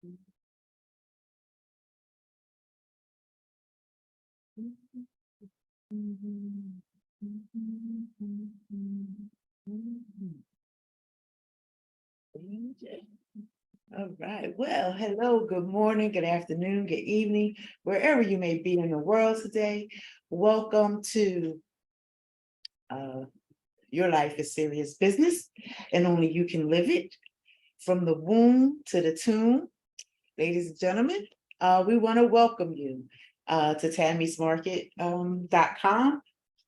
All right. Well, hello, good morning, good afternoon, good evening, wherever you may be in the world today. Welcome to uh, Your Life is Serious Business, and only you can live it. From the womb to the tomb, ladies and gentlemen, we want to welcome you to tammysmarket.com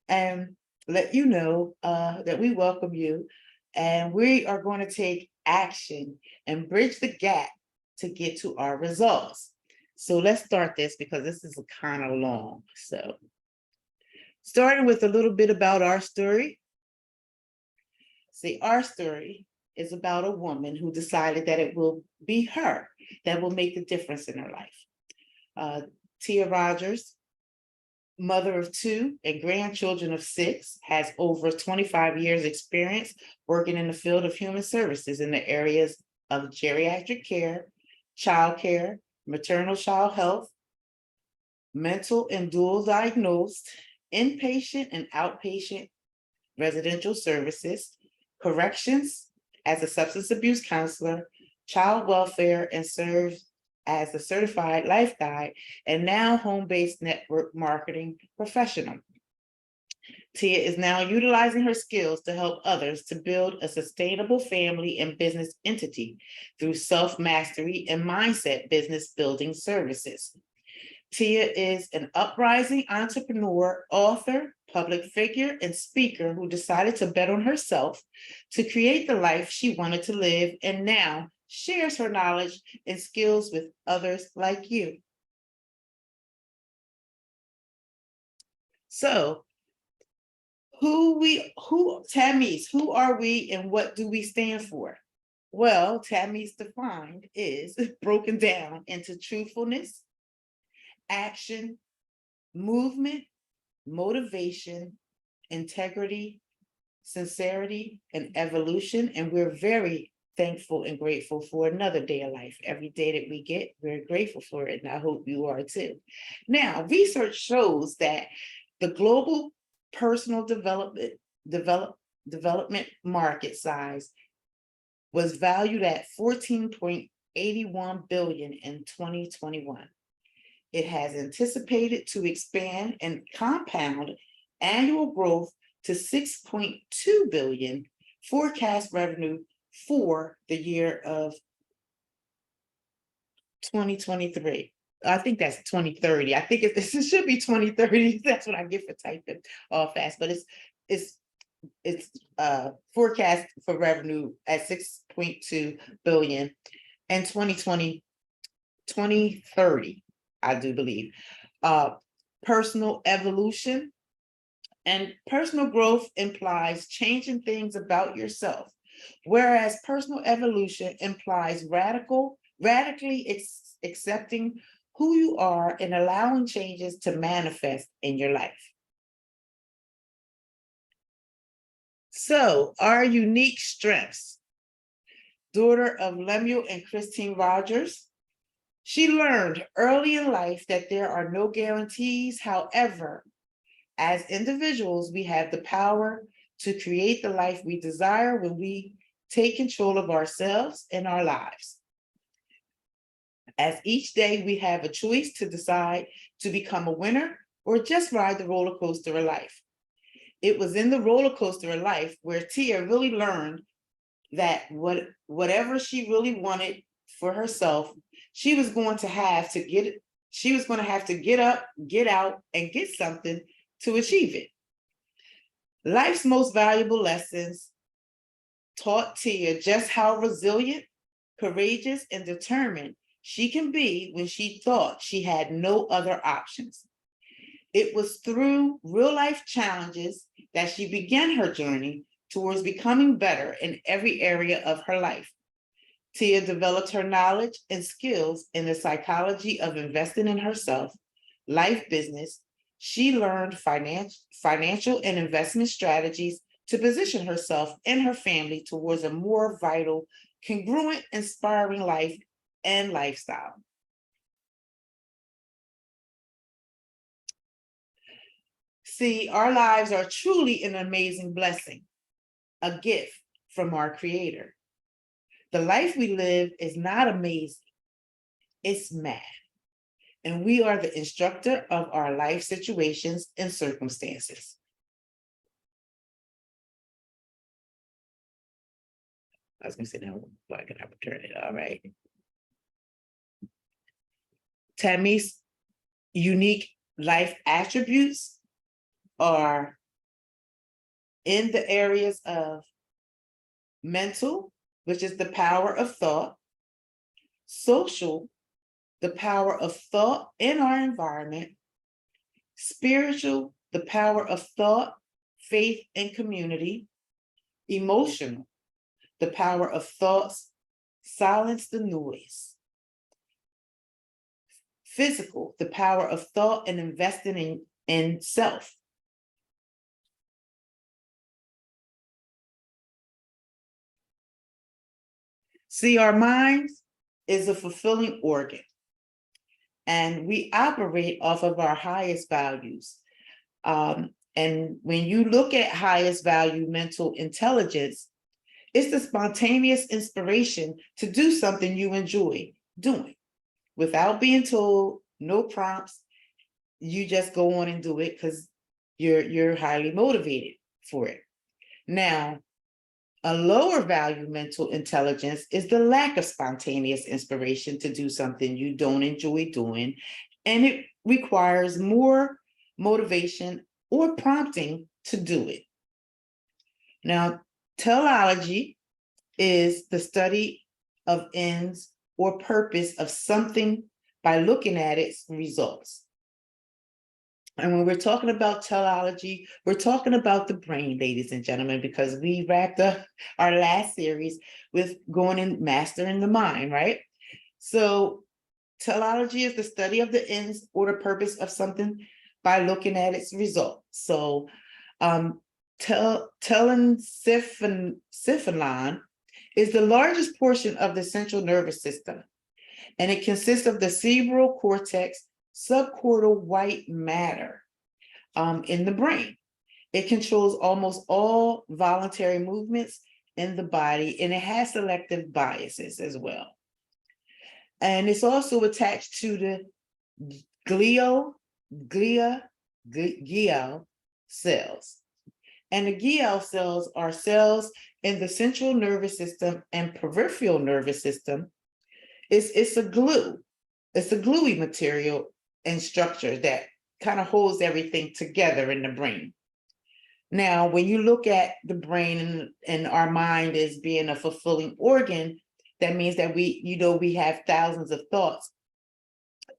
and let you know that we welcome you, and we are going to take action and bridge the gap to get to our results. So let's start this because this is kind of long. So starting with a little bit about our story. See, our story is about a woman who decided that it will be her that will make the difference in her life. Tia Rogers, mother of two and grandchildren of six, has over 25 years experience working in the field of human services in the areas of geriatric care, child care, maternal child health, mental and dual diagnosed, inpatient and outpatient residential services, corrections as a substance abuse counselor, child welfare, and serves as a certified life guide, and now home-based network marketing professional. Tia is now utilizing her skills to help others to build a sustainable family and business entity through self-mastery and mindset business building services. Tia is an uprising entrepreneur, author, public figure, and speaker who decided to bet on herself to create the life she wanted to live, and now shares her knowledge and skills with others like you. So, Tammys, who are we and what do we stand for? Well, Tammys defined is broken down into truthfulness, action, movement, motivation, integrity, sincerity, and evolution. And we're very thankful and grateful for another day of life. Every day that we get, we're grateful for it. And I hope you are too. Now, research shows that the global personal development market size was valued at 14.81 billion in 2021. It has anticipated to expand and compound annual growth to 6.2 billion forecast revenue for the year of 2023. I think that's 2030. I think it should be 2030. That's what I get for typing all fast, but it's forecast for revenue at 6.2 billion in 2030, I do believe. Personal evolution and personal growth implies changing things about yourself, whereas personal evolution implies radically accepting who you are and allowing changes to manifest in your life. So, our unique strengths. Daughter of Lemuel and Christine Rogers, she learned early in life that there are no guarantees. However, as individuals, we have the power to create the life we desire when we take control of ourselves and our lives. As each day we have a choice to decide to become a winner or just ride the roller coaster of life. It was in the roller coaster of life where Tia really learned that whatever she really wanted for herself, she was going to have to get up, get out, and get something to achieve it. Life's most valuable lessons taught Tia just how resilient, courageous, and determined she can be when she thought she had no other options. It was through real life challenges that she began her journey towards becoming better in every area of her life. Tia developed her knowledge and skills in the psychology of investing in herself, life business. She learned financial and investment strategies to position herself and her family towards a more vital, congruent, inspiring life and lifestyle. See, our lives are truly an amazing blessing, a gift from our Creator. The life we live is not amazing, it's mad. And we are the instructor of our life situations and circumstances. I was going to say now, but I can have to turn it. All right. Tammy's unique life attributes are in the areas of mental, which is the power of thought, social, the power of thought in our environment, spiritual, the power of thought, faith, and community, emotional, the power of thoughts, silence the noise, physical, the power of thought and investing in self. See, our mind is a fulfilling organ, and we operate off of our highest values. And when you look at highest value mental intelligence, it's the spontaneous inspiration to do something you enjoy doing without being told, no prompts. You just go on and do it because you're highly motivated for it. Now, a lower value mental intelligence is the lack of spontaneous inspiration to do something you don't enjoy doing, and it requires more motivation or prompting to do it. Now, teleology is the study of ends or purpose of something by looking at its results. And when we're talking about teleology, we're talking about the brain, ladies and gentlemen, because we wrapped up our last series with going and mastering the mind, right? So teleology is the study of the ends or the purpose of something by looking at its result. So telencephalon is the largest portion of the central nervous system, and it consists of the cerebral cortex, subcortical white matter in the brain. It controls almost all voluntary movements in the body, and it has selective biases as well. And it's also attached to the glial cells. And the glial cells are cells in the central nervous system and peripheral nervous system. It's a glue. It's a gluey material and structure that kind of holds everything together in the brain. Now, when you look at the brain and our mind as being a fulfilling organ, that means that we have thousands of thoughts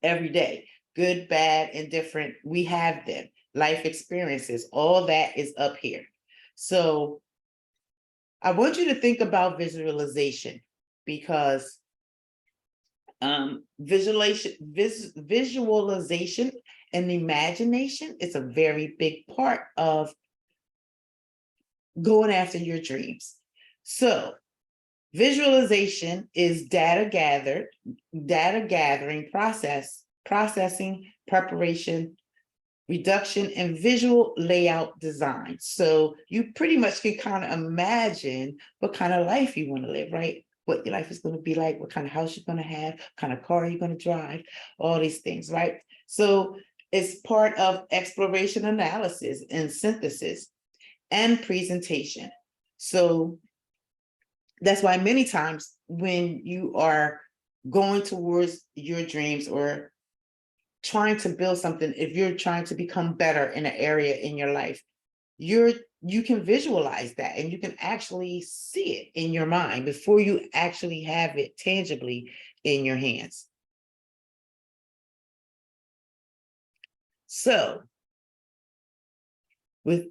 every day, good, bad, indifferent. We have them, life experiences, all that is up here. So I want you to think about visualization, because visualization and imagination is a very big part of going after your dreams. So visualization is data gathering, processing, preparation, reduction, and visual layout design. So you pretty much can kind of imagine what kind of life you want to live, right? What your life is going to be like, what kind of house you're going to have, what kind of car you're going to drive, all these things, right? So it's part of exploration, analysis, and synthesis and presentation. So that's why many times when you are going towards your dreams or trying to build something, if you're trying to become better in an area in your life, you can visualize that and you can actually see it in your mind before you actually have it tangibly in your hands. So with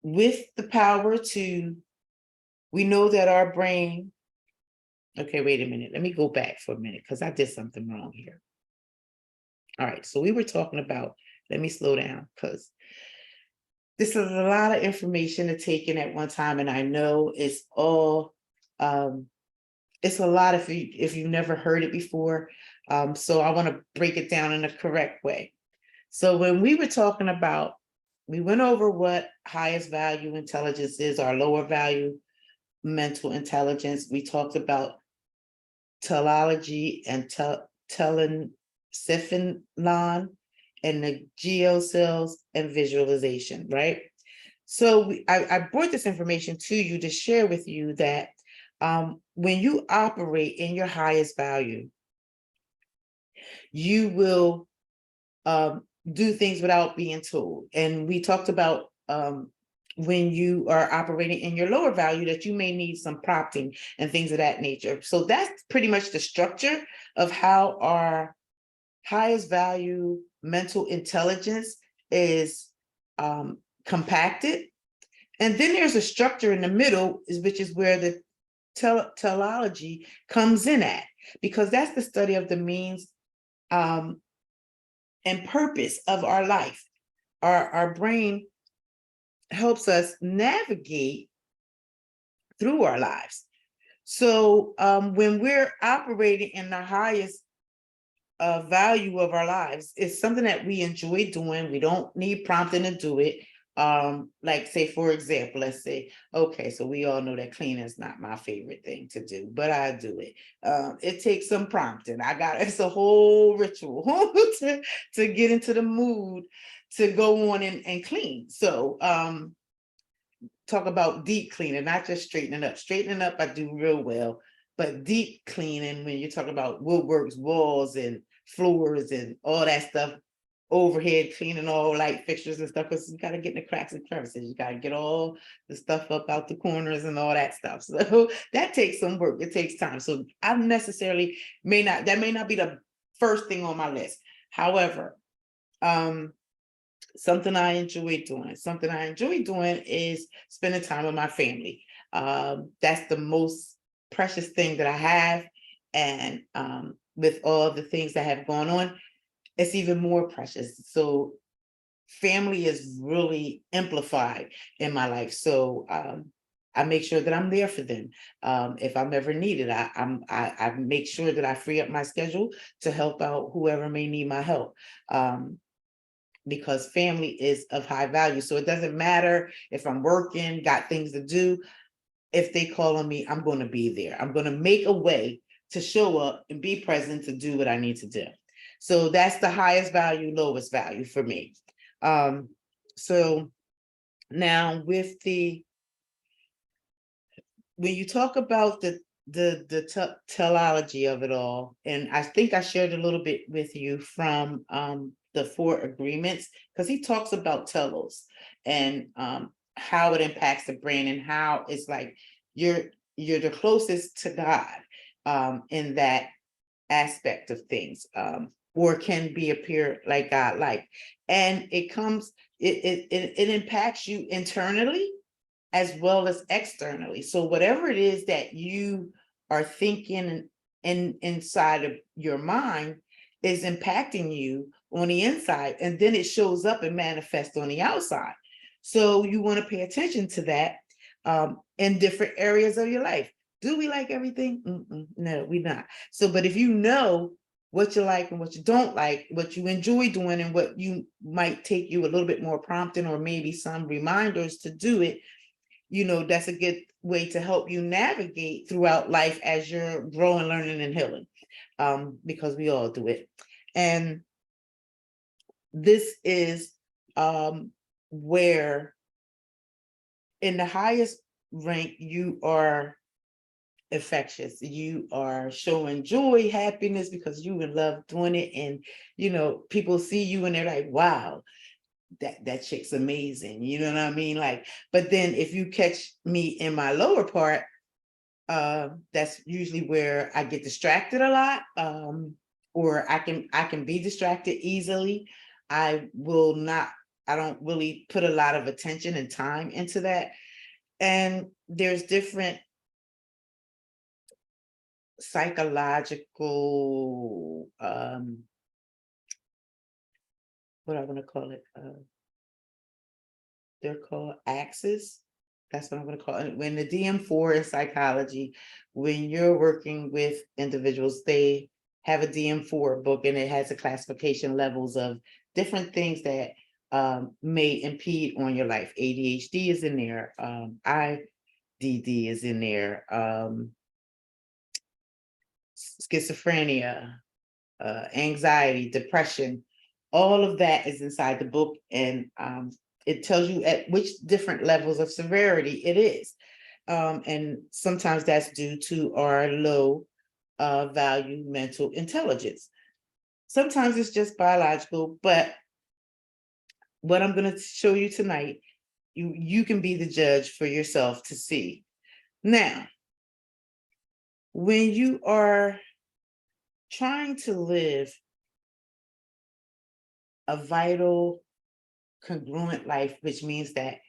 the power to, we know that our brain, okay, wait a minute, let me go back for a minute because I did something wrong here. All right, so we were talking about, let me slow down because this is a lot of information to take in at one time, and I know it's all it's a lot if you've never heard it before. So I want to break it down in a correct way. So when we were talking about, we went over what highest value intelligence is, our lower value mental intelligence. We talked about teleology and telencephalon and the geocells and visualization, right? So I brought this information to you to share with you that when you operate in your highest value, you will do things without being told. And we talked about when you are operating in your lower value that you may need some prompting and things of that nature. So that's pretty much the structure of how our highest value mental intelligence is compacted. And then there's a structure in the middle, which is where the teleology comes in at, because that's the study of the means and purpose of our life. Our brain helps us navigate through our lives. So when we're operating in the highest value of our lives, it's something that we enjoy doing. We don't need prompting to do it. Like say, for example, let's say, okay, so we all know that cleaning is not my favorite thing to do, but I do it. It takes some prompting. It's a whole ritual to get into the mood to go on and clean. So talk about deep cleaning, not just straightening up. Straightening up, I do real well, but deep cleaning, when you talk about woodworks, walls and floors and all that stuff, overhead cleaning all light fixtures and stuff, because you got to get in the cracks and crevices. You got to get all the stuff up out the corners and all that stuff. So that takes some work. It takes time. So I necessarily that may not be the first thing on my list. However, something I enjoy doing. Something I enjoy doing is spending time with my family. That's the most precious thing that I have. And with all the things that have gone on, it's even more precious. So family is really amplified in my life. So I make sure that I'm there for them. If I'm ever needed, I make sure that I free up my schedule to help out whoever may need my help. Because family is of high value. So it doesn't matter if I'm working, got things to do. If they call on me, I'm going to be there. I'm going to make a way to show up and be present to do what I need to do. So that's the highest value, lowest value for me. So now with when you talk about the teleology of it all, and I think I shared a little bit with you from the 4 agreements, because he talks about telos and how it impacts the brain and how it's like you're the closest to God in that aspect of things, or can be appear like God like. And it impacts you internally as well as externally. So whatever it is that you are thinking inside of your mind is impacting you on the inside, and then it shows up and manifests on the outside. So you want to pay attention to that in different areas of your life. Do we like everything? No, we're not. So, but if you know what you like and what you don't like, what you enjoy doing and what you might take you a little bit more prompting or maybe some reminders to do it, that's a good way to help you navigate throughout life as you're growing, learning, and healing, because we all do it. And this is where in the highest rank, you are infectious. You are showing joy, happiness, because you love doing it. And, people see you and they're like, wow, that chick's amazing. You know what I mean? Like, but then if you catch me in my lower part, that's usually where I get distracted a lot, or I can be distracted easily. I don't really put a lot of attention and time into that. And there's different psychological, what I want to call it, they're called axes That's what I'm going to call it. When the DM4 in psychology, when you're working with individuals, they have a DM4 book, and it has a classification levels of different things that may impede on your life. ADHD is in there. IDD is in there. Schizophrenia, anxiety, depression, all of that is inside the book, and it tells you at which different levels of severity it is. And sometimes that's due to our low value mental intelligence. Sometimes it's just biological, but what I'm going to show you tonight, you can be the judge for yourself to see. Now, when you are trying to live a vital, congruent life, which means that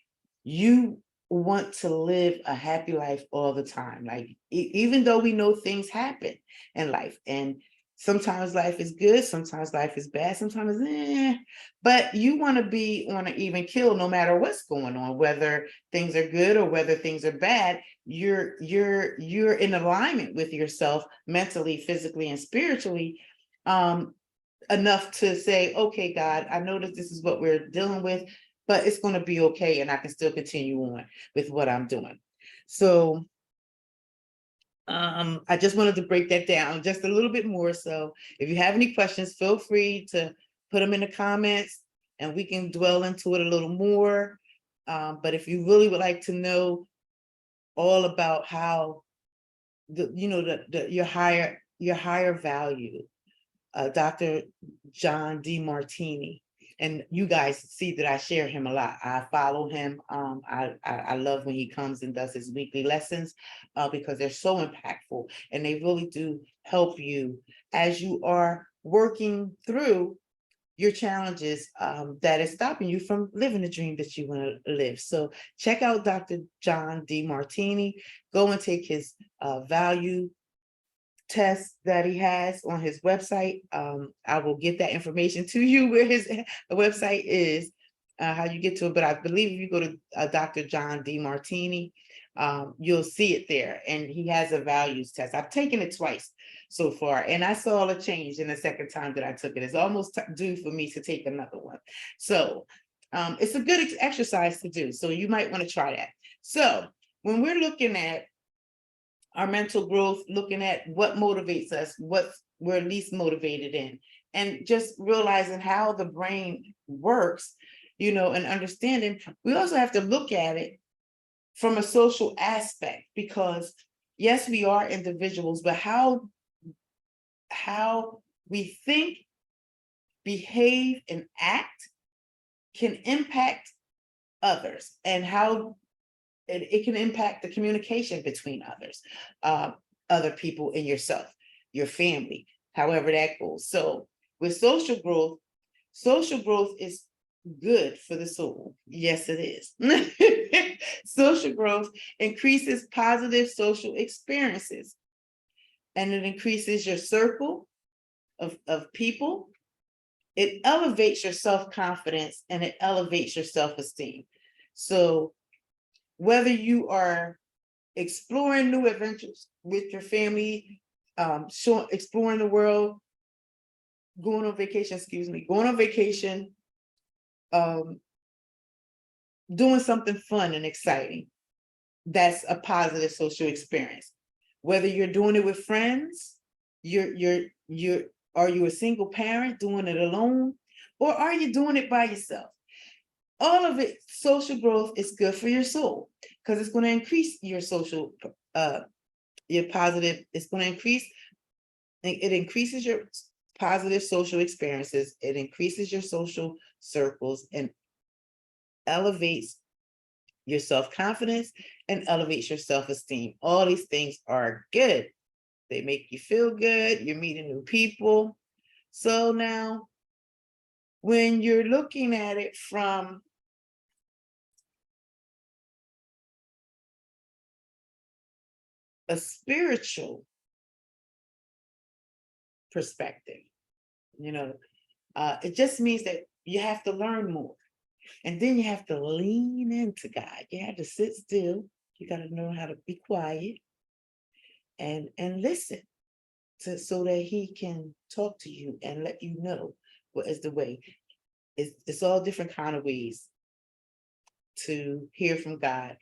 you want to live a happy life all the time. Like, even though we know things happen in life, and sometimes life is good, sometimes life is bad, sometimes but you want to be on an even keel no matter what's going on, whether things are good or whether things are bad. You're in alignment with yourself mentally, physically, and spiritually, enough to say, okay, God, I know that this is what we're dealing with, but it's going to be okay, and I can still continue on with what I'm doing. So I just wanted to break that down just a little bit more. So if you have any questions, feel free to put them in the comments, and we can dwell into it a little more. But if you really would like to know all about how your higher value, Dr. John Demartini, and you guys see that I share him a lot. I follow him. I love when he comes and does his weekly lessons, because they're so impactful, and they really do help you as you are working through your challenges, that is stopping you from living the dream that you want to live. So check out Dr. John Demartini. Go and take his value test that he has on his website. I will get that information to you where his website is, how you get to it. But I believe if you go to Dr. John Demartini, you'll see it there. And he has a values test. I've taken it twice so far, and I saw a change in the second time that I took it. It's almost due for me to take another one. So it's a good exercise to do. So you might want to try that. So when we're looking at our mental growth, looking at what motivates us, what we're least motivated in, and just realizing how the brain works, and understanding, we also have to look at it from a social aspect, because yes, we are individuals, but how we think, behave, and act can impact others, and how it can impact the communication between others, other people, and yourself, your family, however that goes. So with social growth is good for the soul. Yes, it is. Social growth increases positive social experiences, and it increases your circle of people. It elevates your self-confidence, and it elevates your self-esteem. So whether you are exploring new adventures with your family, exploring the world, going on vacation, doing something fun and exciting, that's a positive social experience. Whether you're doing it with friends, are you a single parent doing it alone, or are you doing it by yourself? All of it, social growth is good for your soul, because it's going to increase your social, your positive, it's going to increase, it increases your positive social experiences, it increases your social circles, and elevates your self-confidence, and elevates your self-esteem. All these things are good. They make you feel good, you're meeting new people. So now, when you're looking at it from a spiritual perspective, it just means that you have to learn more. And then you have to lean into God. You have to sit still. You got to know how to be quiet and listen so that he can talk to you and let you know what is the way. It's all different kind of ways to hear from God.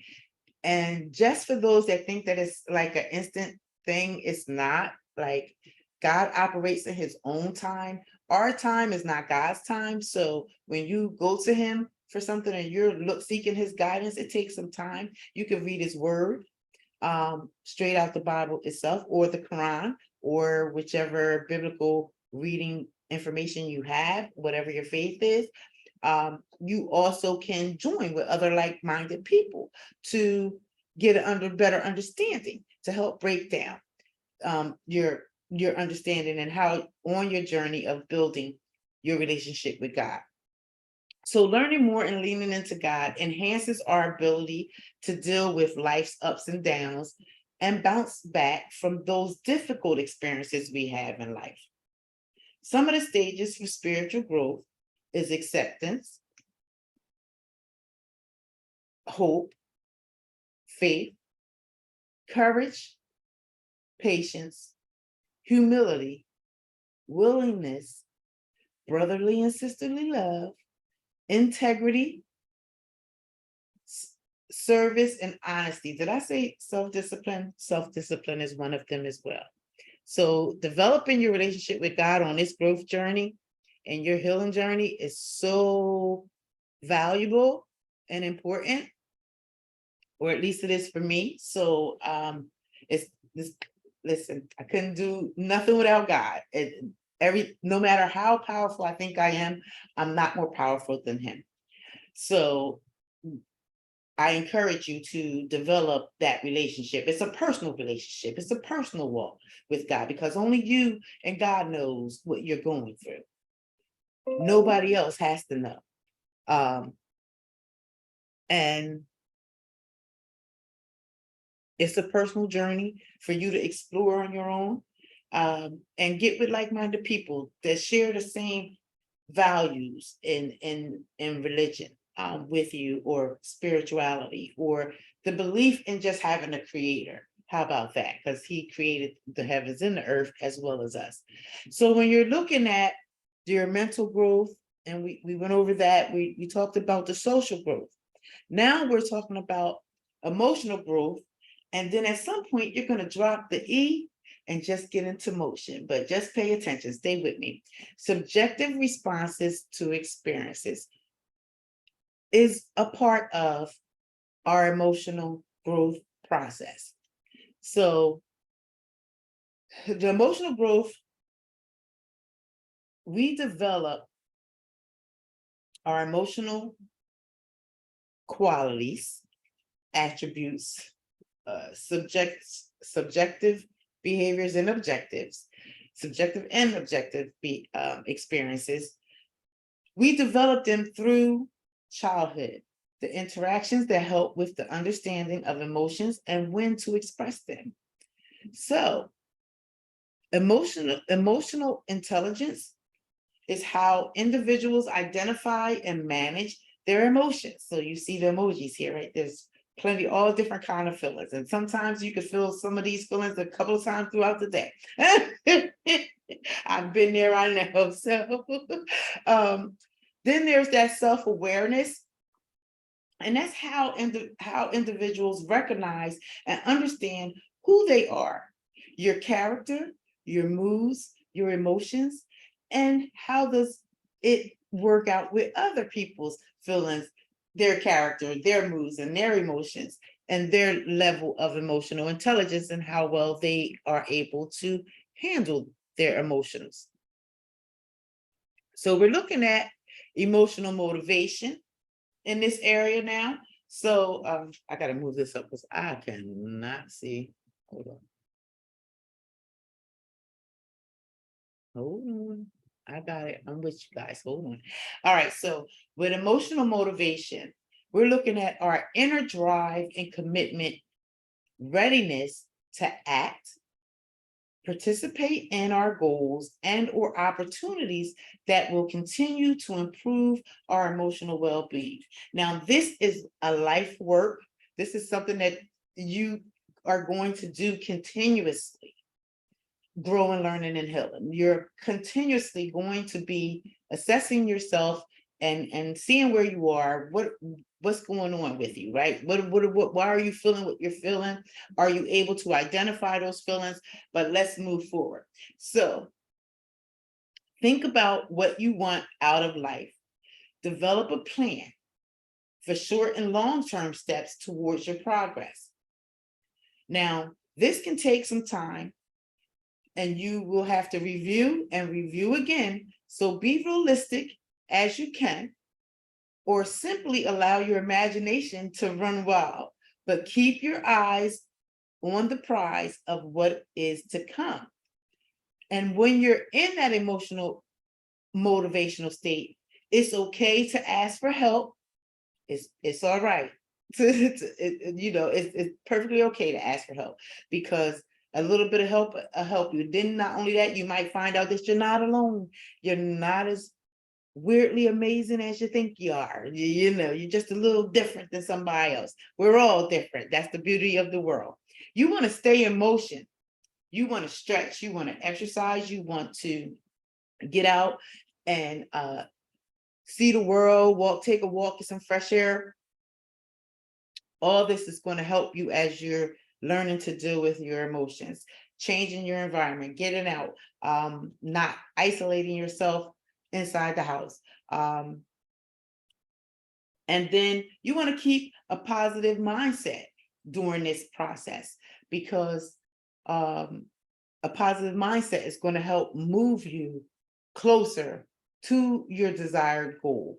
And just for those that think that it's like an instant thing, it's not. Like, God operates in his own time. Our time is not God's time. So when you go to him for something and you're seeking his guidance, it takes some time. You can read his word straight out the Bible itself, or the Quran, or whichever biblical reading information you have, whatever your faith is. You also can join with other like-minded people to get an better understanding, to help break down your understanding and how on your journey of building your relationship with God. So learning more and leaning into God enhances our ability to deal with life's ups and downs and bounce back from those difficult experiences we have in life. Some of the stages for spiritual growth is acceptance, hope, faith, courage, patience, humility, willingness, brotherly and sisterly love, integrity, service, and honesty. Did I say self-discipline? Self-discipline is one of them as well. So developing your relationship with God on this growth journey and your healing journey is so valuable and important, or at least it is for me. So it's this. Listen, I couldn't do nothing without God. No matter how powerful I think I am, I'm not more powerful than him. So I encourage you to develop that relationship. It's a personal relationship. It's a personal walk with God, because only you and God knows what you're going through. Nobody else has to know. And it's a personal journey for you to explore on your own, and get with like-minded people that share the same values in religion with you, or spirituality, or the belief in just having a creator. How about that? Because he created the heavens and the earth as well as us. So when you're looking at your mental growth, and we went over that, we talked about the social growth. Now we're talking about emotional growth. And then at some point, you're going to drop the E and just get into motion, but just pay attention, stay with me. Subjective responses to experiences is a part of our emotional growth process. So the emotional growth, we develop our emotional qualities, attributes, subjective behaviors and objectives, subjective and objective experiences. We develop them through childhood, the interactions that help with the understanding of emotions and when to express them. So emotional intelligence is how individuals identify and manage their emotions. So you see the emojis here, right? There's plenty, all different kind of feelings. And sometimes you can feel some of these feelings a couple of times throughout the day. I've been there, I know. So then there's that self-awareness. And that's how individuals recognize and understand who they are, your character, your moods, your emotions, and how does it work out with other people's feelings, their character, their moods, and their emotions, and their level of emotional intelligence, and how well they are able to handle their emotions. So we're looking at emotional motivation in this area now. So I got to move this up because I cannot see. Hold on. Hold on. I got it. I'm with you guys. Hold on. All right. So with emotional motivation, we're looking at our inner drive and commitment, readiness to act, participate in our goals and or opportunities that will continue to improve our emotional well-being. Now, this is a life work. This is something that you are going to do continuously. Growing, learning, and healing. You're continuously going to be assessing yourself and seeing where you are, what's going on with you, right? Why are you feeling what you're feeling? Are you able to identify those feelings? But let's move forward. So think about what you want out of life. Develop a plan for short and long-term steps towards your progress. Now, this can take some time, and you will have to review and review again. So be realistic as you can, or simply allow your imagination to run wild, but keep your eyes on the prize of what is to come. And when you're in that emotional, motivational state, it's okay to ask for help. It's all right. It's perfectly okay to ask for help, because a little bit of help will help you. Then not only that, you might find out that you're not alone. You're not as weirdly amazing as you think you are. You're just a little different than somebody else. We're all different. That's the beauty of the world. You want to stay in motion. You want to stretch. You want to exercise. You want to get out and see the world, take a walk, get some fresh air. All this is going to help you as you're learning to deal with your emotions, changing your environment, getting out, not isolating yourself inside the house. And then you want to keep a positive mindset during this process, because a positive mindset is going to help move you closer to your desired goal.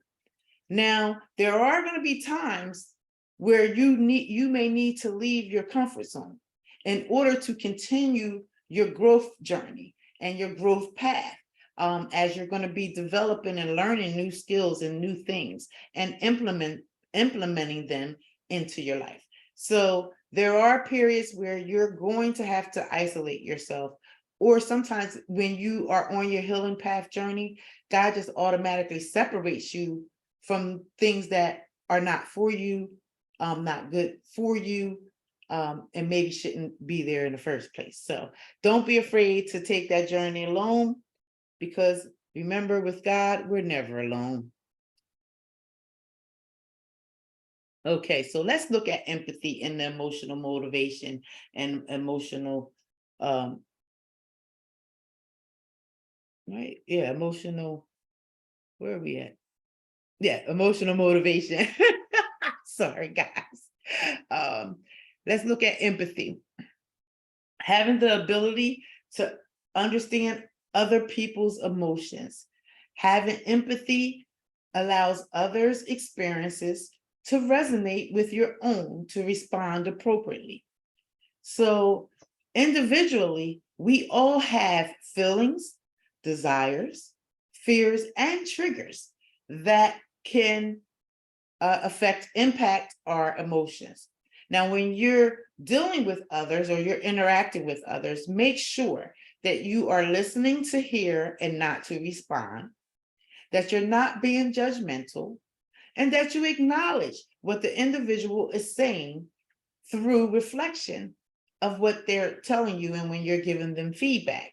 Now, there are going to be times where you may need to leave your comfort zone in order to continue your growth journey and your growth path, as you're going to be developing and learning new skills and new things and implementing them into your life. So there are periods where you're going to have to isolate yourself, or sometimes when you are on your healing path journey, God just automatically separates you from things that are not for you, not good for you, and maybe shouldn't be there in the first place. So don't be afraid to take that journey alone, because remember, with God, we're never alone. Okay, so let's look at empathy and the emotional motivation and emotional, right? Yeah, emotional, where are we at? Yeah, emotional motivation. Sorry, guys. Let's look at empathy. Having the ability to understand other people's emotions. Having empathy allows others' experiences to resonate with your own to respond appropriately. So individually, we all have feelings, desires, fears, and triggers that can impact our emotions. Now, when you're dealing with others or you're interacting with others, make sure that you are listening to hear and not to respond, that you're not being judgmental, and that you acknowledge what the individual is saying through reflection of what they're telling you and when you're giving them feedback.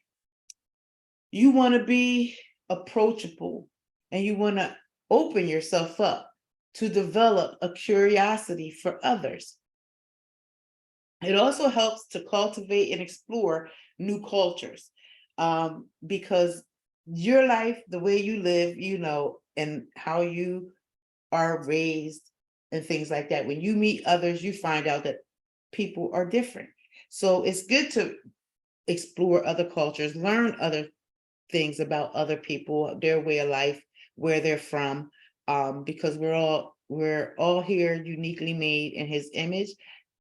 You want to be approachable, and you want to open yourself up to develop a curiosity for others. It also helps to cultivate and explore new cultures, because your life, the way you live, and how you are raised and things like that. When you meet others, you find out that people are different. So it's good to explore other cultures, learn other things about other people, their way of life, where they're from, because we're all here uniquely made in his image,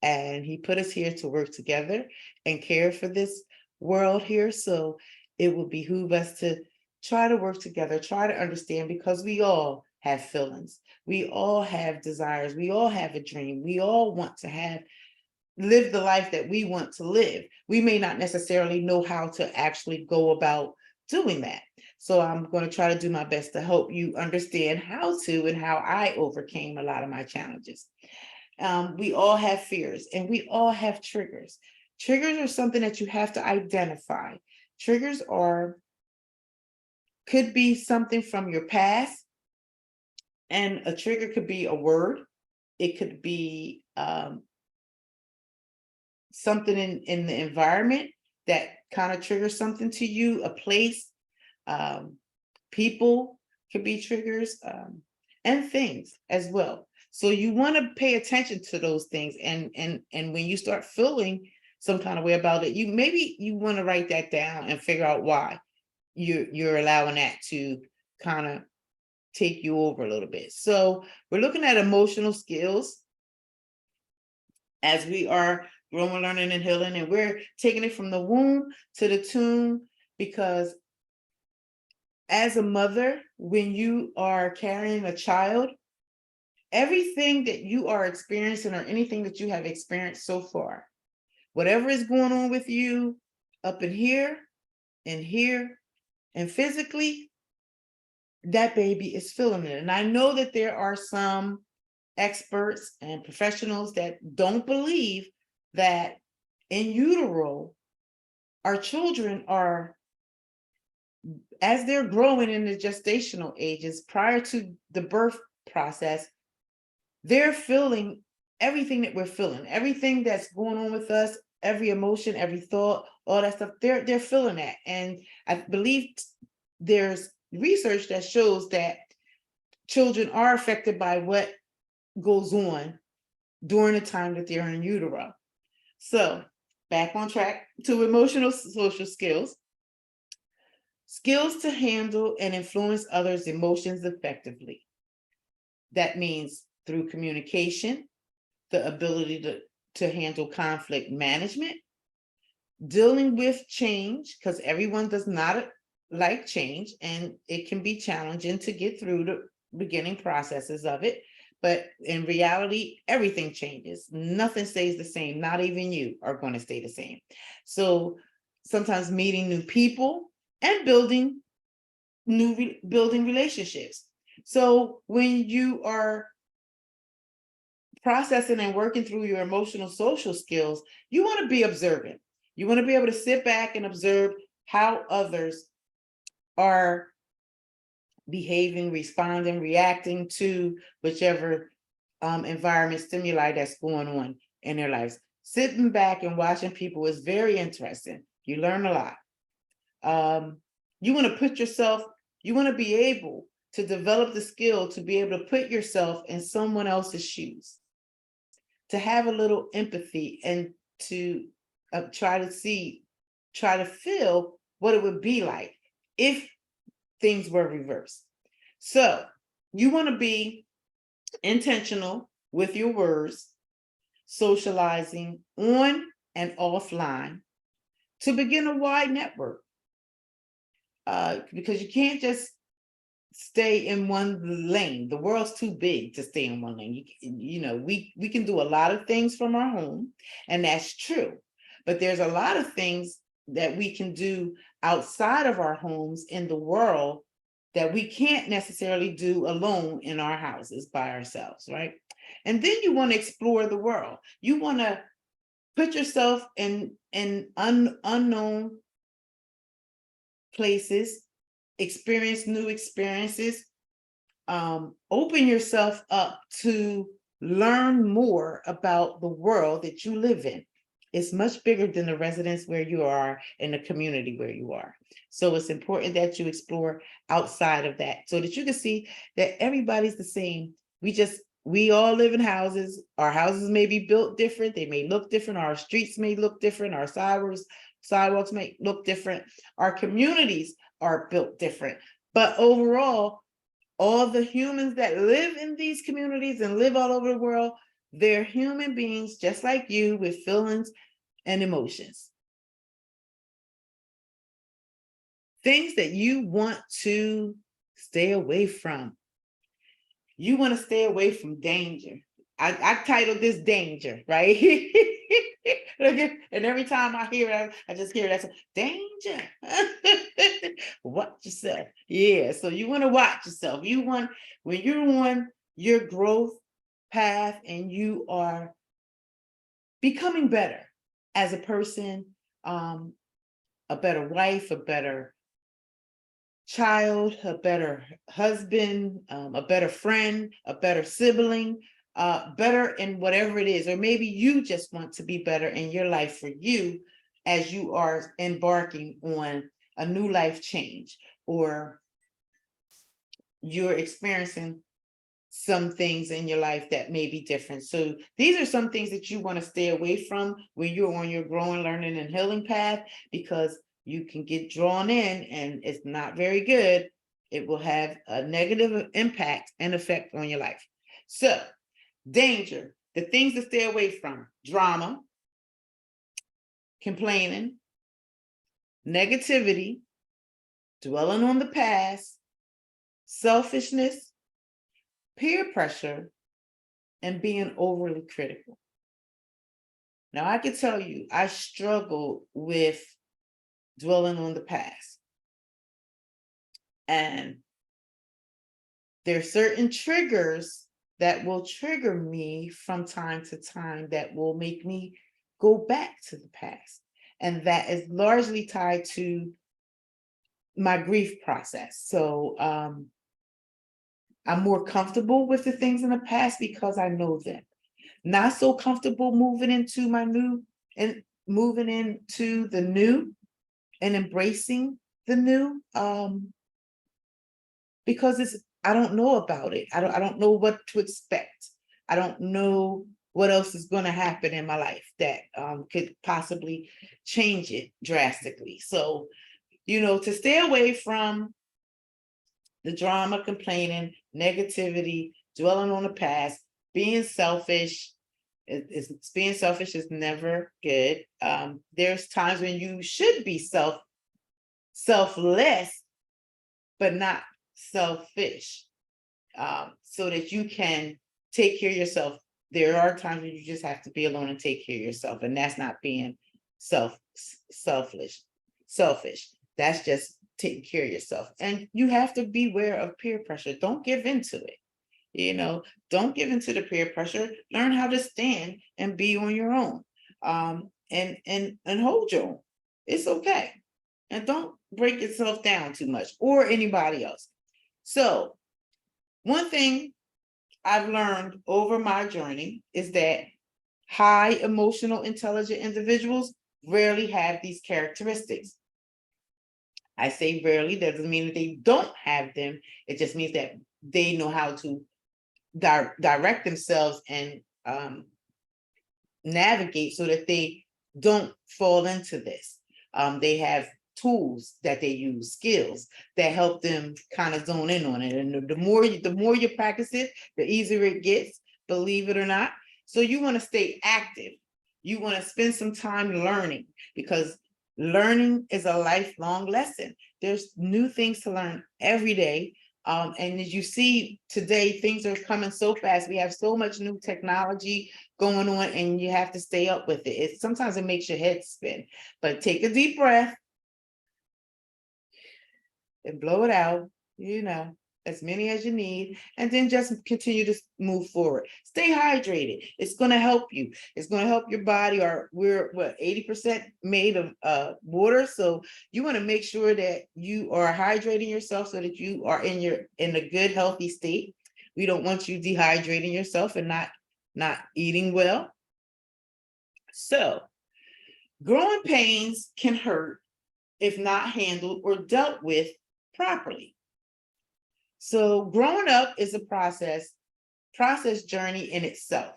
and he put us here to work together and care for this world here. So it would behoove us to try to work together, try to understand, because we all have feelings, we all have desires, we all have a dream, we all want to have live the life that we want to live. We may not necessarily know how to actually go about doing that. So I'm going to try to do my best to help you understand how to and how I overcame a lot of my challenges. We all have fears and we all have triggers. Triggers are something that you have to identify. Triggers could be something from your past, and a trigger could be a word. It could be something in the environment that kind of triggers something to you, a place, people could be triggers, and things as well. So you want to pay attention to those things, and when you start feeling some kind of way about it, you want to write that down and figure out why you're allowing that to kind of take you over a little bit. So we're looking at emotional skills as we are growing, learning, and healing, and we're taking it from the womb to the tomb, because as a mother, when you are carrying a child, everything that you are experiencing or anything that you have experienced so far, whatever is going on with you up in here and here and physically, that baby is feeling it. And I know that there are some experts and professionals that don't believe that in utero, our children are, as they're growing in the gestational ages prior to the birth process, they're feeling everything that we're feeling, everything that's going on with us, every emotion, every thought, all that stuff, they're feeling that. And I believe there's research that shows that children are affected by what goes on during the time that they're in utero. So back on track to emotional social skills. Skills to handle and influence others' emotions effectively. That means through communication, the ability to handle conflict management, dealing with change, because everyone does not like change, and it can be challenging to get through the beginning processes of it. But in reality, everything changes. Nothing stays the same. Not even you are going to stay the same. So sometimes meeting new people and building relationships. So when you are processing and working through your emotional social skills, you want to be observant. You want to be able to sit back and observe how others are behaving, responding, reacting to whichever environment stimuli that's going on in their lives. Sitting back and watching people is very interesting. You learn a lot. You want to put yourself, you want to be able to develop the skill to be able to put yourself in someone else's shoes, to have a little empathy, and to try to feel what it would be like if things were reversed. So you want to be intentional with your words, socializing on and offline, to begin a wide network. Because you can't just stay in one lane. The world's too big to stay in one lane. We can do a lot of things from our home, and that's true. But there's a lot of things that we can do outside of our homes in the world that we can't necessarily do alone in our houses by ourselves, right? And then you want to explore the world. You want to put yourself in unknown places, experience new experiences, open yourself up to learn more about the world that you live in. It's much bigger than the residence where you are and the community where you are. So it's important that you explore outside of that so that you can see that everybody's the same. We all live in houses. Our houses may be built different. They may look different. Our streets may look different. Our sidewalks may look different. Our communities are built different. But overall, all the humans that live in these communities and live all over the world, they're human beings just like you, with feelings and emotions. Things that you want to stay away from. You want to stay away from danger. I titled this Danger, right? And every time I hear it, I just hear that song, danger. Watch yourself. Yeah, so you want to watch yourself. When you're on your growth path and you are becoming better as a person, a better wife, a better child, a better husband, a better friend, a better sibling, better in whatever it is, or maybe you just want to be better in your life for you as you are embarking on a new life change, or you're experiencing some things in your life that may be different. So these are some things that you want to stay away from when you're on your growing, learning, and healing path, because you can get drawn in and it's not very good. It will have a negative impact and effect on your life. So, danger, the things to stay away from: drama, complaining, negativity, dwelling on the past, selfishness, peer pressure, and being overly critical. Now, I can tell you, I struggle with dwelling on the past. And there are certain triggers that will trigger me from time to time that will make me go back to the past. And that is largely tied to my grief process. So I'm more comfortable with the things in the past because I know them. Not so comfortable moving into my new and moving into the new and embracing the new, because I don't know about it. I don't know what to expect. I don't know what else is going to happen in my life that could possibly change it drastically. So, to stay away from the drama, complaining, negativity, dwelling on the past, being selfish. Being selfish is never good. There's times when you should be selfless, but not selfish, so that you can take care of yourself. There are times when you just have to be alone and take care of yourself, and that's not being selfish. That's just taking care of yourself. And you have to beware of peer pressure. Don't give into it. Don't give into the peer pressure. Learn how to stand and be on your own, and hold your own. It's okay. And don't break yourself down too much, or anybody else. So one thing I've learned over my journey is that high emotional intelligent individuals rarely have these characteristics. I say rarely, doesn't mean that they don't have them. It just means that they know how to direct themselves and navigate so that they don't fall into this. They have tools that they use, skills that help them kind of zone in on it. And the more you practice it, the easier it gets, believe it or not. So you want to stay active. You want to spend some time learning, because learning is a lifelong lesson. There's new things to learn every day. And as you see today, things are coming so fast. We have so much new technology going on, and you have to stay up with it. Sometimes it makes your head spin, but take a deep breath and blow it out, as many as you need, and then just continue to move forward. Stay hydrated. It's going to help you. It's going to help your body. Or we're 80% made of water, so you want to make sure that you are hydrating yourself so that you are in a good, healthy state. We don't want you dehydrating yourself and not eating well. So, growing pains can hurt if not handled or dealt with properly. So growing up is a process journey in itself.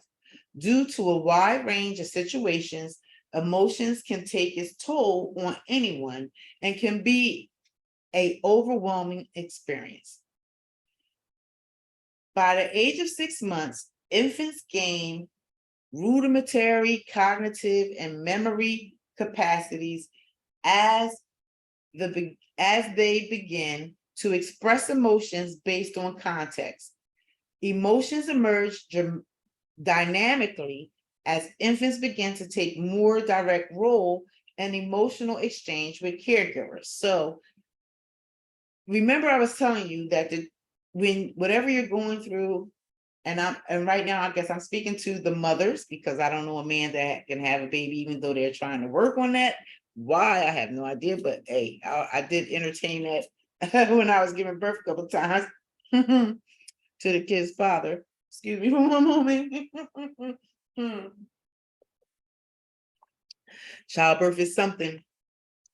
Due to a wide range of situations, emotions can take its toll on anyone and can be an overwhelming experience. By the age of 6 months, infants gain rudimentary cognitive and memory capacities as they begin to express emotions based on context. Emotions emerge dynamically as infants begin to take more direct role in emotional exchange with caregivers. So remember, I was telling you that when whatever you're going through, and right now I guess I'm speaking to the mothers, because I don't know a man that can have a baby even though they're trying to work on that. Why, I have no idea, but hey, I did entertain that when I was giving birth a couple of times to the kid's father. Excuse me for one moment. Childbirth is something.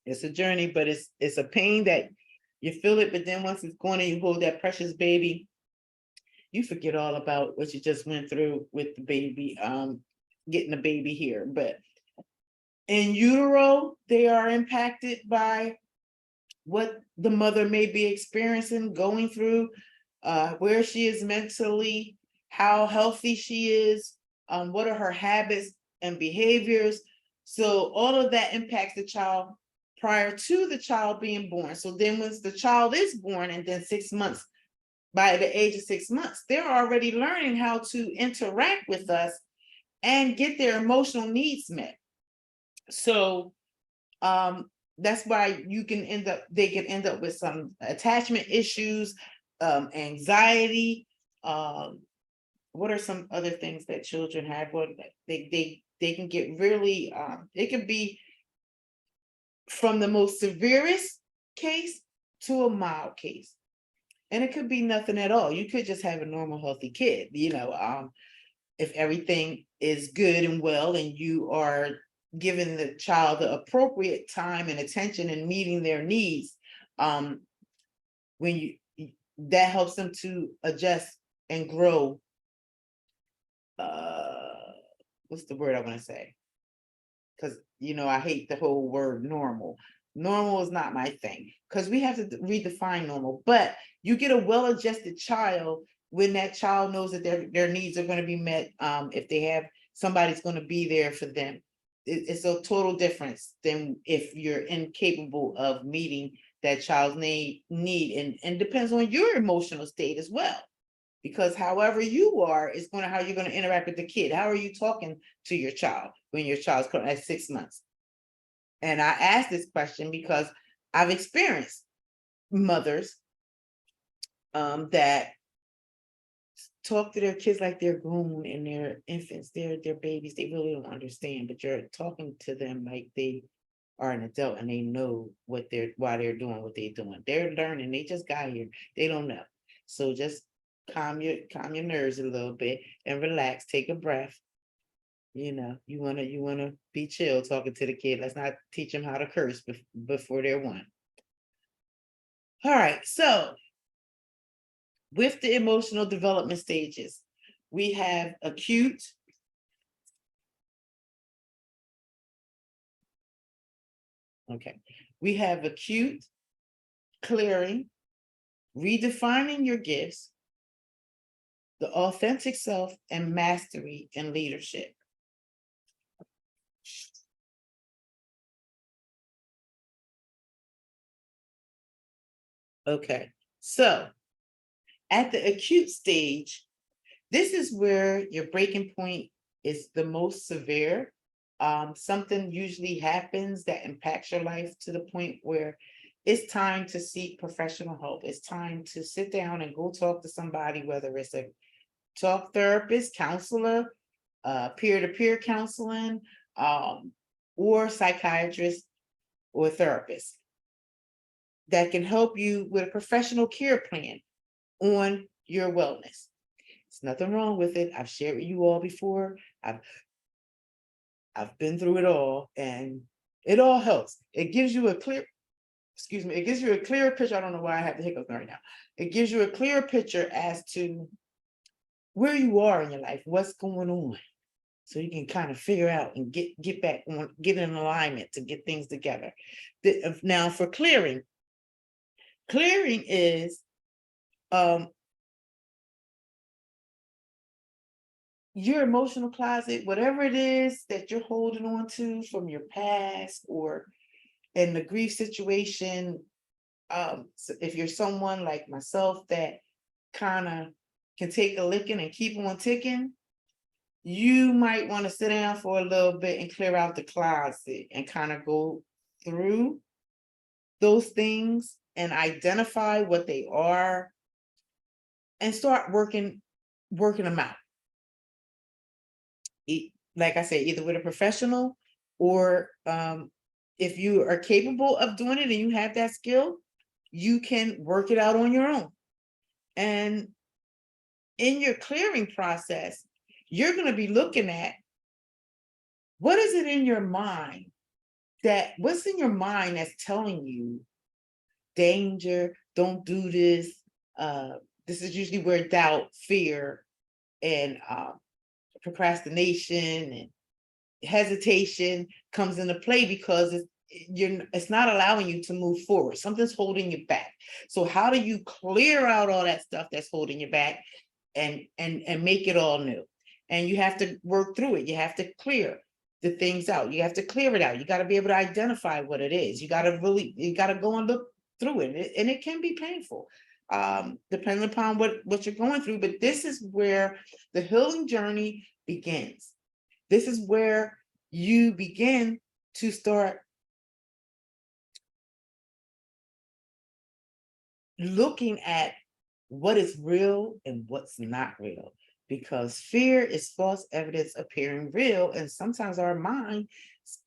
It's a journey, but it's a pain that you feel it, but then once it's gone and you hold that precious baby, you forget all about what you just went through with the baby, getting the baby here. But in utero, they are impacted by what the mother may be experiencing, going through, where she is mentally, how healthy she is, what are her habits and behaviors. So all of that impacts the child prior to the child being born. So then once the child is born, and then 6 months, by the age of 6 months, they're already learning how to interact with us and get their emotional needs met. So that's why they can end up with some attachment issues, anxiety. What are some other things that children have? Well, they can get really, it can be from the most severest case to a mild case. And it could be nothing at all. You could just have a normal, healthy kid, if everything is good and well, and you are giving the child the appropriate time and attention and meeting their needs. When that helps them to adjust and grow. What's the word I want to say? Because I hate the whole word normal. Normal is not my thing, because we have to redefine normal. But you get a well-adjusted child when that child knows that their needs are going to be met. If they have somebody's going to be there for them, it's a total difference than if you're incapable of meeting that child's need, and depends on your emotional state as well. Because however you are is going to how you're going to interact with the kid. How are you talking to your child when your child's at 6 months? And I asked this question because I've experienced mothers that talk to their kids like they're grown and they're infants, they're babies. They really don't understand, but you're talking to them like they are an adult and they know why they're doing what they're doing. They're learning. They just got here. They don't know. So just calm your nerves a little bit and relax. Take a breath. You wanna be chill talking to the kid. Let's not teach them how to curse before they're 1. All right, so with the emotional development stages, we have acute, clearing, redefining your gifts, the authentic self, and mastery and leadership. Okay, so at the acute stage, this is where your breaking point is the most severe. Something usually happens that impacts your life to the point where it's time to seek professional help. It's time to sit down and go talk to somebody, whether it's a talk therapist, counselor, peer-to-peer counseling, or psychiatrist or therapist that can help you with a professional care plan on your wellness. There's nothing wrong with it. I've shared with you all before. I've been through it all, and it all helps. It gives you a clear, it gives you a clearer picture. I don't know why I have the hiccups right now. It gives you a clearer picture as to where you are in your life, what's going on. So you can kind of figure out and get back on, get in alignment to get things together. Now for clearing is your emotional closet, whatever it is that you're holding on to from your past or in the grief situation. So if you're someone like myself that kind of can take a licking and keep on ticking, you might want to sit down for a little bit and clear out the closet and kind of go through those things and identify what they are and start working them out. Like I said, either with a professional or if you are capable of doing it and you have that skill, you can work it out on your own. And in your clearing process, you're going to be looking at what is it in your mind what's in your mind that's telling you danger, don't do this. This is usually where doubt, fear, and procrastination and hesitation comes into play because it's not allowing you to move forward. Something's holding you back. So how do you clear out all that stuff that's holding you back and make it all new? And you have to work through it. You have to clear the things out. You have to clear it out. You got to be able to identify what it is. You got to go and look through it. And it can be painful, depending upon what you're going through. But this is where the healing journey begins. This is where you begin to start looking at what is real and what's not real, because fear is false evidence appearing real. And sometimes our mind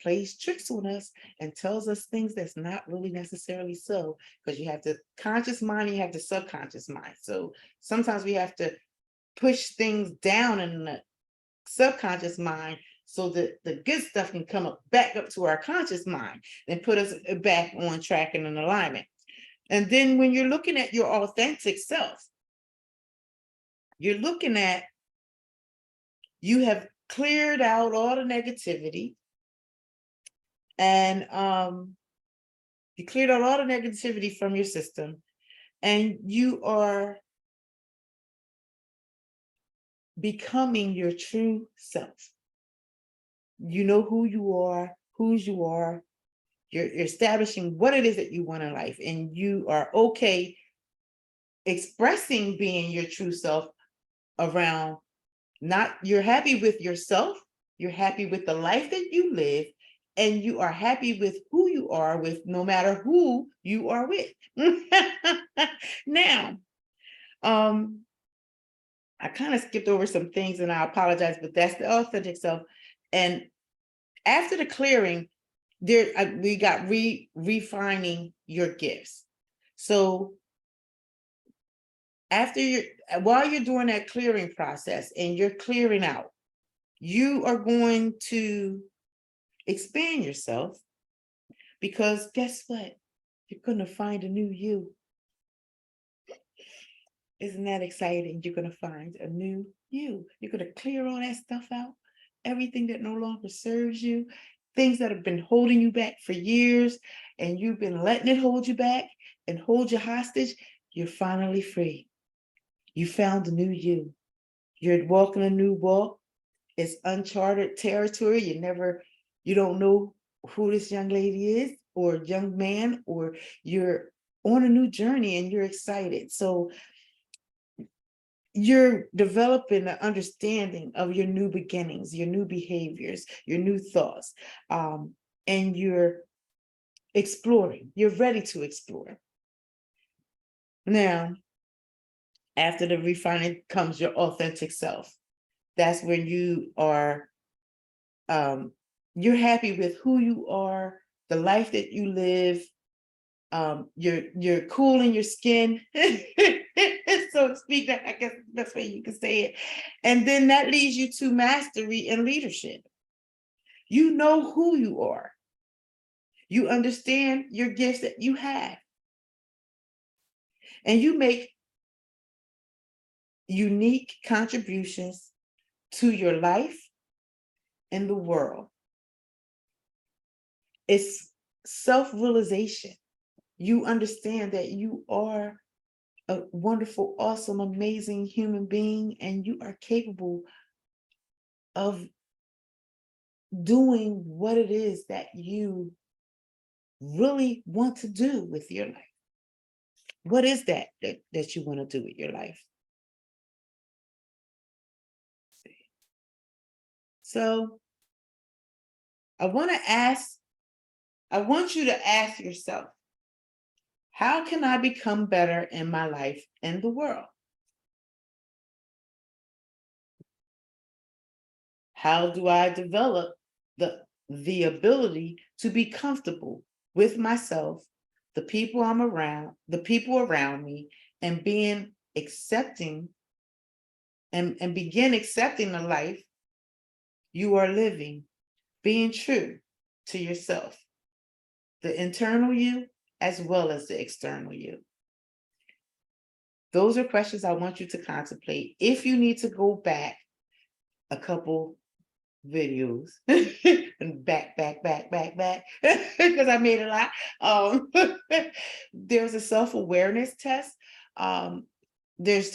plays tricks on us and tells us things that's not really necessarily so, because you have the conscious mind and you have the subconscious mind. So sometimes we have to push things down in the subconscious mind so that the good stuff can come back up to our conscious mind and put us back on track and in alignment. And then when you're looking at your authentic self, you're looking at, you have cleared out all the negativity, and you cleared out all the negativity from your system, and you are becoming your true self. You know who you are, whose you are. You're establishing what it is that you want in life, and you are okay expressing being your true self around you're happy with yourself, you're happy with the life that you live, and you are happy with who you are with, no matter who you are with. Now, I kind of skipped over some things and I apologize, but that's the authentic self. And after the clearing, we got refining your gifts. So while you're doing that clearing process and you're clearing out, you are going to expand yourself, because guess what? You're going to find a new you. Isn't that exciting? You're going to find a new you. You're going to clear all that stuff out, everything that no longer serves you, things that have been holding you back for years, and you've been letting it hold you back and hold you hostage. You're finally free. You found a new you. You're walking a new walk. It's uncharted territory. You don't know who this young lady is or young man, or you're on a new journey and you're excited. So you're developing an understanding of your new beginnings, your new behaviors, your new thoughts, and you're exploring. You're ready to explore. Now, after the refining comes your authentic self. That's when you are, you're happy with who you are, the life that you live. You're cool in your skin. So to speak, I guess that's the way you can say it. And then that leads you to mastery and leadership. You know who you are. You understand your gifts that you have. And you make unique contributions to your life and the world. It's self-realization. You understand that you are a wonderful, awesome, amazing human being, and you are capable of doing what it is that you really want to do with your life. What is that you want to do with your life? So I want you to ask yourself, how can I become better in my life and the world? How do I develop the ability to be comfortable with myself, the people I'm around, the people around me, and being accepting and begin accepting the life you are living, being true to yourself, the internal you as well as the external you. Those are questions I want you to contemplate. If you need to go back a couple videos and back, because I made a lot. There's a self-awareness test. There's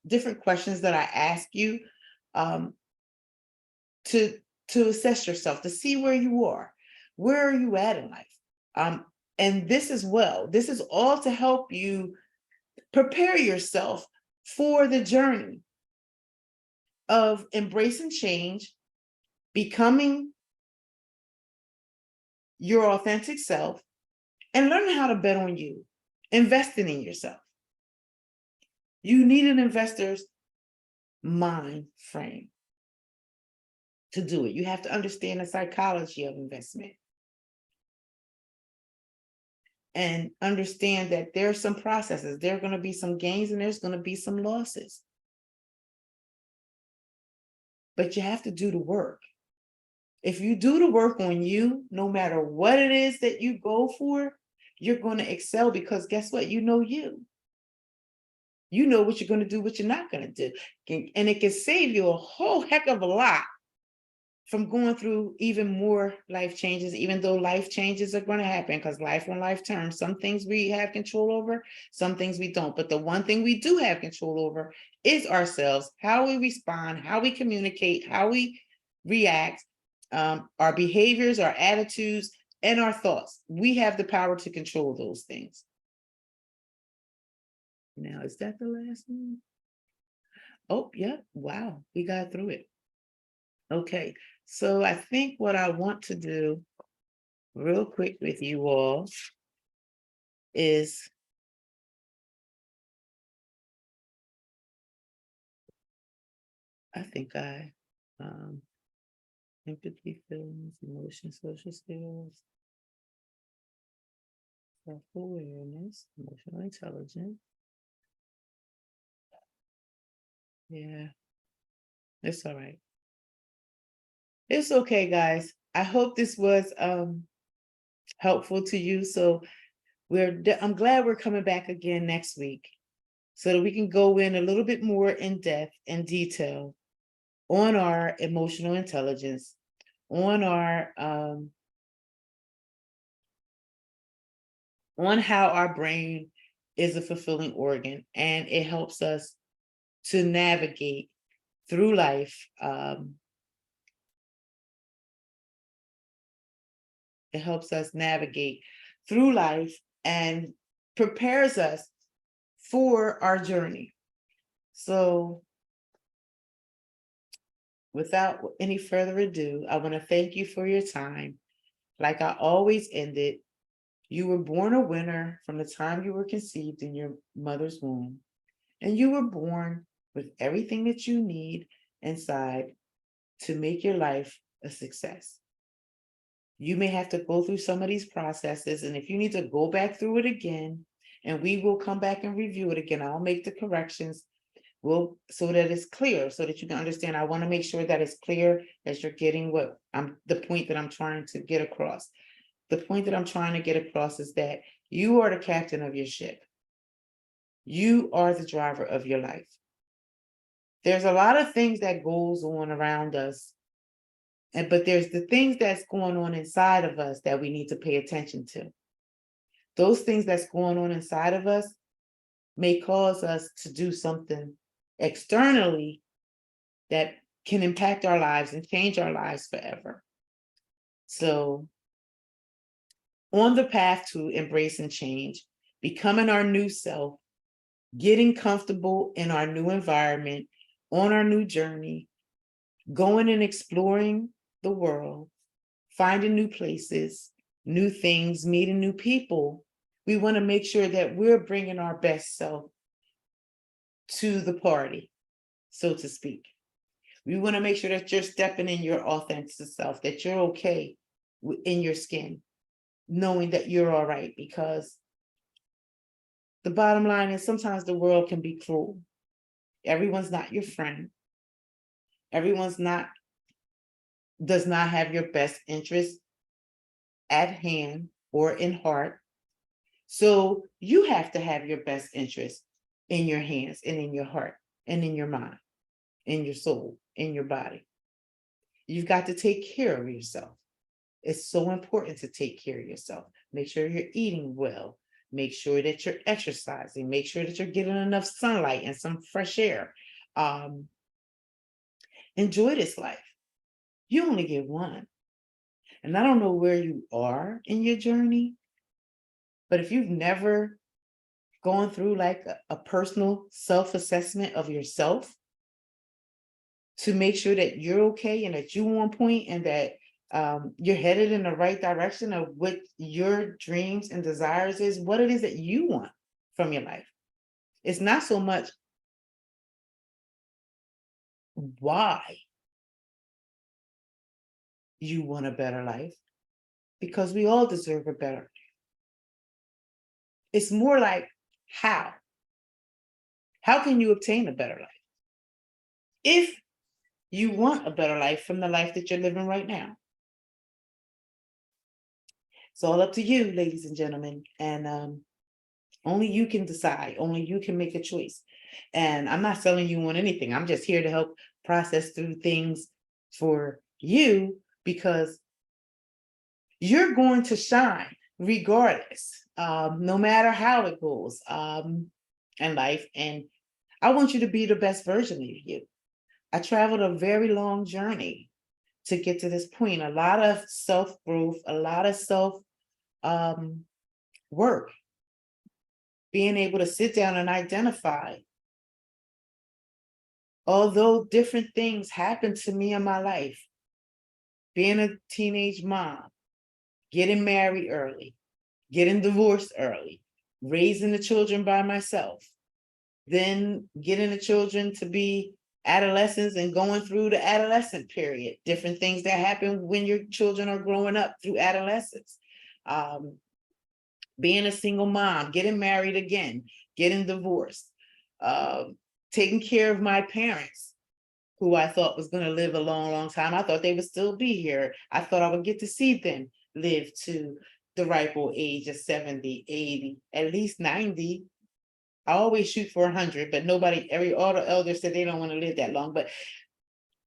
different questions that I ask you um, to assess yourself, to see where you are. Where are you at in life? And this as well. This is all to help you prepare yourself for the journey of embracing change, becoming your authentic self, and learning how to bet on you, investing in yourself. You need an investor's mind frame to do it. You have to understand the psychology of investment and understand that there are some processes. There are going to be some gains and there's going to be some losses. But you have to do the work. If you do the work on you, no matter what it is that you go for, you're going to excel, because guess what? You know you. You know what you're going to do, what you're not going to do. And it can save you a whole heck of a lot from going through even more life changes, even though life changes are going to happen, because life on life terms, some things we have control over, some things we don't. But the one thing we do have control over is ourselves, how we respond, how we communicate, how we react, our behaviors, our attitudes, and our thoughts. We have the power to control those things. Now, is that the last one? Oh, yeah. Wow. We got through it. Okay. So I think what I want to do real quick with you all is empathy, feelings, emotions, social skills, self-awareness, emotional intelligence. Yeah, it's all right. It's okay, guys. I hope this was helpful to you. So I'm glad we're coming back again next week so that we can go in a little bit more in depth and detail on our emotional intelligence, on our on how our brain is a fulfilling organ, and it helps us to navigate through life. It helps us navigate through life and prepares us for our journey. So without any further ado, I want to thank you for your time. Like I always end it, you were born a winner from the time you were conceived in your mother's womb, and you were born with everything that you need inside to make your life a success. You may have to go through some of these processes, and if you need to go back through it again, and we will come back and review it again, I'll make the corrections so that it's clear, so that you can understand. I want to make sure that it's clear as you're getting the point that I'm trying to get across. The point that I'm trying to get across is that you are the captain of your ship. You are the driver of your life. There's a lot of things that goes on around us, but there's the things that's going on inside of us that we need to pay attention to. Those things that's going on inside of us may cause us to do something externally that can impact our lives and change our lives forever. So on the path to embracing change, becoming our new self, getting comfortable in our new environment, on our new journey, going and exploring the world, finding new places, new things, meeting new people. We want to make sure that we're bringing our best self to the party, so to speak. We want to make sure that you're stepping in your authentic self, that you're okay in your skin, knowing that you're all right, because the bottom line is sometimes the world can be cruel. Everyone's not your friend. Everyone's not, does not have your best interest at hand or in heart. So you have to have your best interest in your hands and in your heart and in your mind, in your soul, in your body. You've got to take care of yourself. It's so important to take care of yourself. Make sure you're eating well. Make sure that you're exercising. Make sure that you're getting enough sunlight and some fresh air. Enjoy this life. You only get one. And I don't know where you are in your journey, but if you've never gone through like a personal self-assessment of yourself to make sure that you're okay and that you're on point and that you're headed in the right direction of what your dreams and desires is, what it is that you want from your life. It's not so much why you want a better life, because we all deserve a better life. It's more like how. How can you obtain a better life? If you want a better life from the life that you're living right now. It's all up to you, ladies and gentlemen. And only you can decide, only you can make a choice. And I'm not selling you on anything. I'm just here to help process through things for you, because you're going to shine regardless, no matter how it goes in life. And I want you to be the best version of you. I traveled a very long journey to get to this point, a lot of self-growth, a lot of self work, being able to sit down and identify, although different things happened to me in my life, being a teenage mom, getting married early, getting divorced early, raising the children by myself, then getting the children to be adolescents and going through the adolescent period, different things that happen when your children are growing up through adolescence. Being a single mom, getting married again, getting divorced, taking care of my parents, who I thought was going to live a long, long time. I thought they would still be here. I thought I would get to see them live to the ripe old age of 70, 80, at least 90. I always shoot for 100, but all the elders said they don't want to live that long. But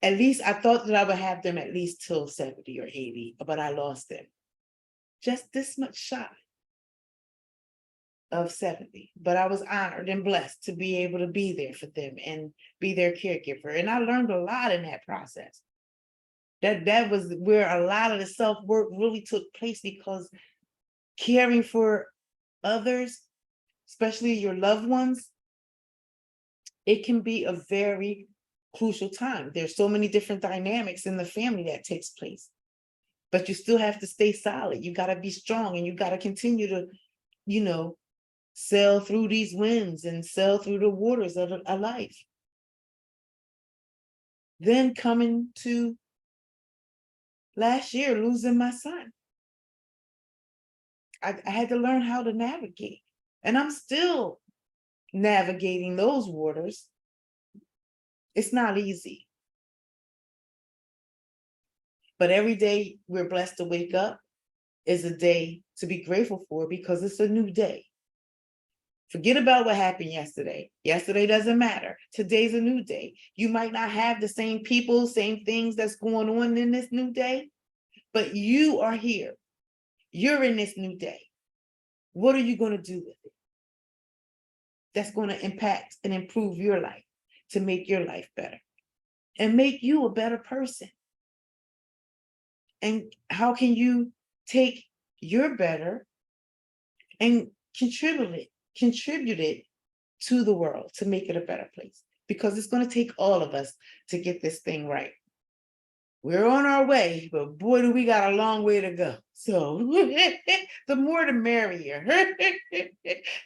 at least I thought that I would have them at least till 70 or 80, but I lost them. Just this much shy of 70. But I was honored and blessed to be able to be there for them and be their caregiver. And I learned a lot in that process. That was where a lot of the self-work really took place, because caring for others, especially your loved ones, it can be a very crucial time. There's so many different dynamics in the family that takes place, but you still have to stay solid. You got to be strong, and you got to continue to, sail through these winds and sail through the waters of a life. Then coming to last year, losing my son. I had to learn how to navigate, and I'm still navigating those waters. It's not easy. But every day we're blessed to wake up is a day to be grateful for, because it's a new day. Forget about what happened yesterday. Yesterday doesn't matter. Today's a new day. You might not have the same people, same things that's going on in this new day, but you are here. You're in this new day. What are you going to do with it? That's going to impact and improve your life, to make your life better and make you a better person. And how can you take your better and contribute it to the world to make it a better place? Because it's going to take all of us to get this thing right. we're on our way, but boy, do we got a long way to go. So the more the merrier.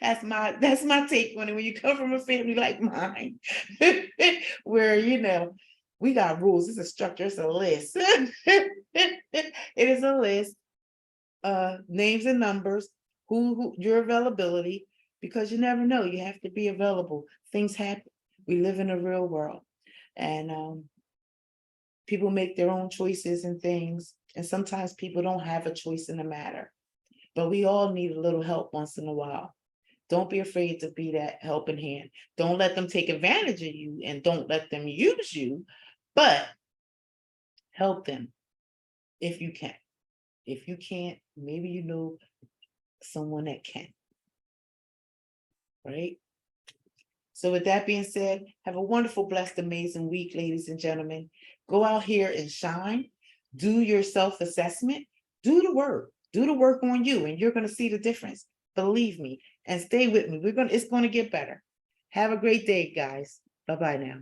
That's my take on it. When you come from a family like mine, where we got rules. It's a structure, it's a list. It is a list, names and numbers, who your availability, because you never know. You have to be available. Things happen. We live in a real world. And people make their own choices and things, and sometimes people don't have a choice in the matter, but we all need a little help once in a while. Don't be afraid to be that helping hand. Don't let them take advantage of you, and don't let them use you, but help them if you can. If you can't, maybe you know someone that can, right? So with that being said, have a wonderful, blessed, amazing week, ladies and gentlemen. Go out here and shine. Do your self-assessment. Do the work. Do the work on you, and you're going to see the difference. Believe me, and stay with me. It's going to get better. Have a great day, guys. Bye-bye now.